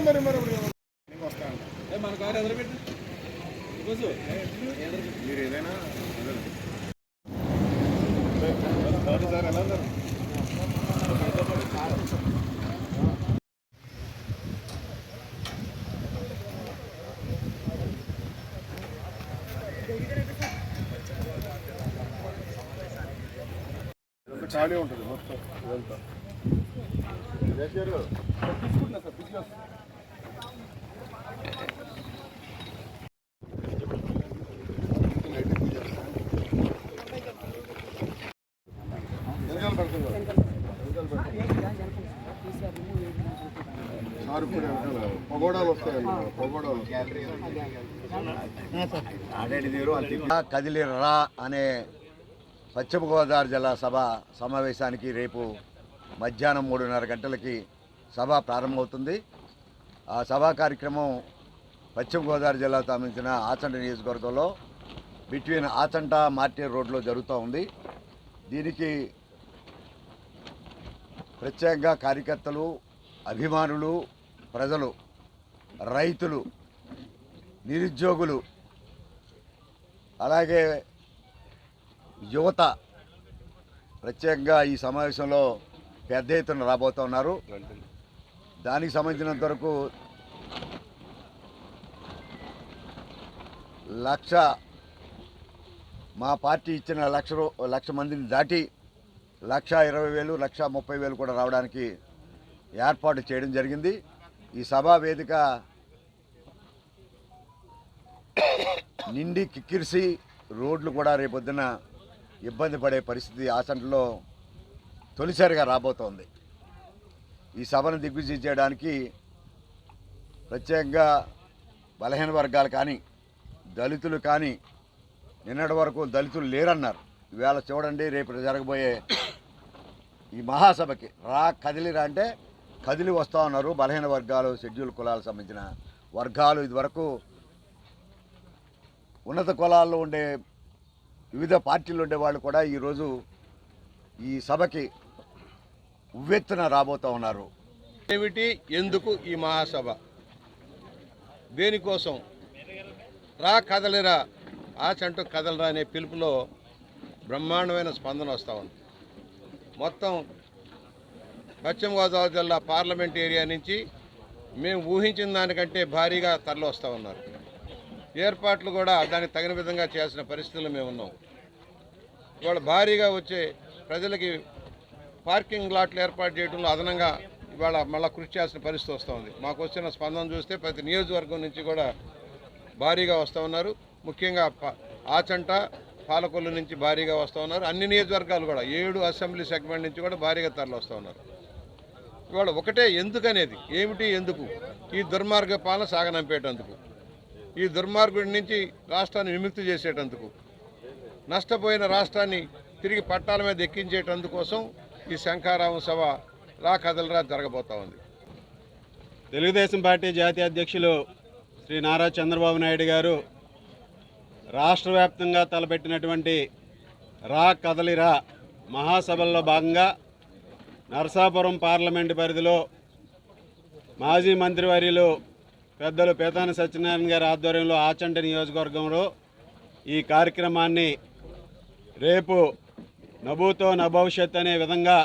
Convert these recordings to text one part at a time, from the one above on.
మరి మరి వస్తాను మన కారు ఎదురుపెట్టి మీరు ఏదైనా సార్ ఎలా ఉన్నారు? ఖాళీ ఉంటుంది మొత్తం ఇదంతా తీసుకుంటున్నా సార్ బిజినెస్ పగోడాలు వస్తాయండి. కదిలిరా అనే పశ్చిమ గోదావరి జిల్లా సభ సమావేశానికి రేపు మధ్యాహ్నం 3:30 గంటలకి సభ ప్రారంభమవుతుంది. ఆ సభా కార్యక్రమం పశ్చిమ గోదావరి జిల్లాకు సంబంధించిన ఆచంట నియోజకవర్గంలో బిట్వీన్ ఆచంట మార్టీర్ రోడ్లో జరుగుతూ ఉంది. దీనికి ప్రత్యేకంగా కార్యకర్తలు, అభిమానులు, ప్రజలు, రైతులు, నిరుద్యోగులు, అలాగే యువత ప్రత్యేకంగా ఈ సమావేశంలో పెద్ద ఎత్తున రాబోతున్నారు. దానికి సంబంధించినంత వరకు 1,00,000 మా పార్టీ ఇచ్చిన 1,00,000 మందిని దాటి 1,20,000, 1,30,000 కూడా రావడానికి ఏర్పాటు చేయడం జరిగింది. ఈ సభా వేదిక నిండి కిక్కిరిసి రోడ్లు కూడా రేపొద్దున ఇబ్బంది పడే పరిస్థితి ఆచంటలో తొలిసారిగా రాబోతోంది. ఈ సభను దిగ్విజయం చేయడానికి ప్రత్యేకంగా బలహీన వర్గాలు కానీ, దళితులు కానీ, నిన్నటి వరకు దళితులు లేరన్నారు. ఈవేళ చూడండి, రేపు జరగబోయే ఈ మహాసభకి కదిలిరా అంటే కదిలి వస్తూ ఉన్నారు. బలహీన వర్గాలు, షెడ్యూల్ కులాలకు సంబంధించిన వర్గాలు, ఇదివరకు ఉన్నత కులాల్లో ఉండే వివిధ పార్టీలు ఉండే వాళ్ళు కూడా ఈరోజు ఈ సభకి ఉవ్వెత్తున రాబోతూ ఉన్నారు. ఏమిటి, ఎందుకు ఈ మహాసభ, దేనికోసం? కదలిరా, ఆచంటూ కదలరా అనే పిలుపులో బ్రహ్మాండమైన స్పందన వస్తూ ఉంది. మొత్తం పశ్చిమ గోదావరి జిల్లా పార్లమెంట్ ఏరియా నుంచి మేము ఊహించిన దానికంటే భారీగా తరలి వస్తూ ఉన్నారు. ఏర్పాట్లు కూడా దానికి తగిన విధంగా చేయాల్సిన పరిస్థితుల్లో మేము ఉన్నాం. ఇవాళ భారీగా వచ్చే ప్రజలకి పార్కింగ్ లాట్లు ఏర్పాటు చేయడంలో అదనంగా ఇవాళ మళ్ళీ కృషి చేయాల్సిన పరిస్థితి వస్తుంది. మాకు వచ్చిన స్పందన చూస్తే ప్రతి నియోజకవర్గం నుంచి కూడా భారీగా వస్తూ ఉన్నారు. ముఖ్యంగా ఆచంట, పాలకొల్లు నుంచి భారీగా వస్తూ ఉన్నారు. అన్ని నియోజకవర్గాలు కూడా 7 అసెంబ్లీ సెగ్మెంట్ నుంచి కూడా భారీగా తరలి వస్తూ ఉన్నారు. ఇవాళ ఒకటే ఎందుకనేది, ఏమిటి ఎందుకు? ఈ దుర్మార్గ పాలన సాగనంపేటందుకు, ఈ దుర్మార్గుడి నుంచి రాష్ట్రాన్ని విముక్తి చేసేటందుకు, నష్టపోయిన రాష్ట్రాన్ని తిరిగి పట్టాల మీద ఎక్కించేటందుకోసం ఈ శంఖారావం సభ కదలరా జరగబోతా ఉంది. తెలుగుదేశం పార్టీ జాతీయ అధ్యక్షులు శ్రీ నారా చంద్రబాబు నాయుడు గారు రాష్ట్ర వ్యాప్తంగా తలపెట్టినటువంటి కదలిరా మహాసభల్లో భాగంగా నరసాపురం పార్లమెంటు పరిధిలో మాజీ మంత్రివర్యులు పెద్దలు పేతాని సత్యనారాయణ గారి ఆధ్వర్యంలో ఆచంట నియోజకవర్గంలో ఈ కార్యక్రమాన్ని రేపు నభూతో నభవిష్యత్ అనే విధంగా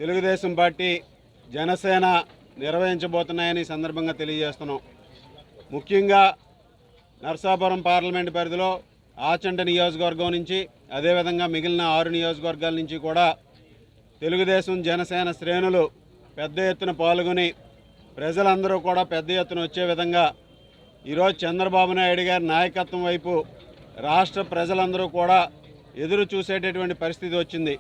తెలుగుదేశం పార్టీ, జనసేన నిర్వహించబోతున్నాయని సందర్భంగా తెలియజేస్తున్నాం. ముఖ్యంగా నరసాపురం పార్లమెంటు పరిధిలో ఆచంట నియోజకవర్గం నుంచి, అదేవిధంగా మిగిలిన 6 నియోజకవర్గాల నుంచి కూడా తెలుగుదేశం, జనసేన శ్రేణులు పెద్ద ఎత్తున పాల్గొని ప్రజలందరూ కూడా పెద్ద ఎత్తున వచ్చే విధంగా ఈరోజు చంద్రబాబు నాయుడు గారి నాయకత్వం వైపు రాష్ట్ర ప్రజలందరూ కూడా ఎదురు చూసేటటువంటి పరిస్థితి వచ్చింది.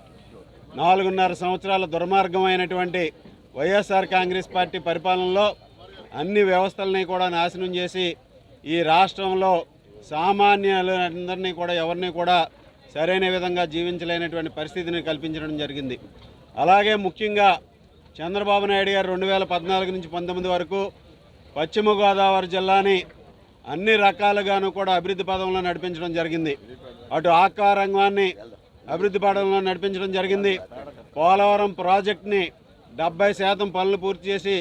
4.5 సంవత్సరాల దుర్మార్గమైనటువంటి వైఎస్ఆర్ కాంగ్రెస్ పార్టీ పరిపాలనలో అన్ని వ్యవస్థలని కూడా నాశనం చేసి ఈ రాష్ట్రంలో సామాన్యులందరినీ కూడా ఎవరిని కూడా సరైన విధంగా జీవించలేనటువంటి పరిస్థితిని కల్పించడం జరిగింది. అలాగే ముఖ్యంగా చంద్రబాబు నాయుడు గారు 2014 నుంచి 19 వరకు పశ్చిమ గోదావరి జిల్లాని అన్ని రకాలుగాను కూడా అభివృద్ధి పదంలో నడిపించడం జరిగింది. అటు ఆక్వా రంగాన్ని అభివృద్ధి పదంలో నడిపించడం జరిగింది. పోలవరం ప్రాజెక్టుని 70% పనులు పూర్తి చేసి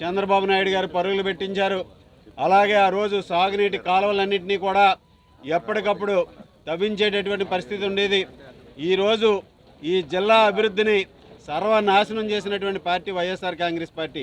చంద్రబాబు నాయుడు గారు పరుగులు పెట్టించారు. అలాగే ఆ రోజు సాగునీటి కాలువలన్నింటినీ కూడా ఎప్పటికప్పుడు తవ్వించేటటువంటి పరిస్థితి ఉండేది. ఈరోజు ఈ జిల్లా అభివృద్ధిని సర్వనాశనం చేసినటువంటి పార్టీ వైఎస్ఆర్ కాంగ్రెస్ పార్టీ.